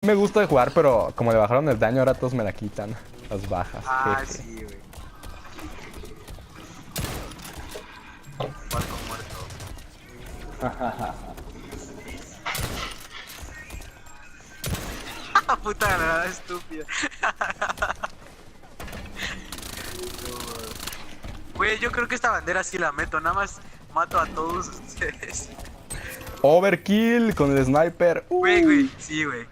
Me gusta de jugar, pero como le bajaron el daño, ahora todos me la quitan. Las bajas. Ah, Jeje. sí, güey. Barco muerto. Puta granada estúpida. No, güey, yo creo que esta bandera sí la meto. Nada más mato a todos ustedes. Overkill con el sniper. Güey, sí, güey.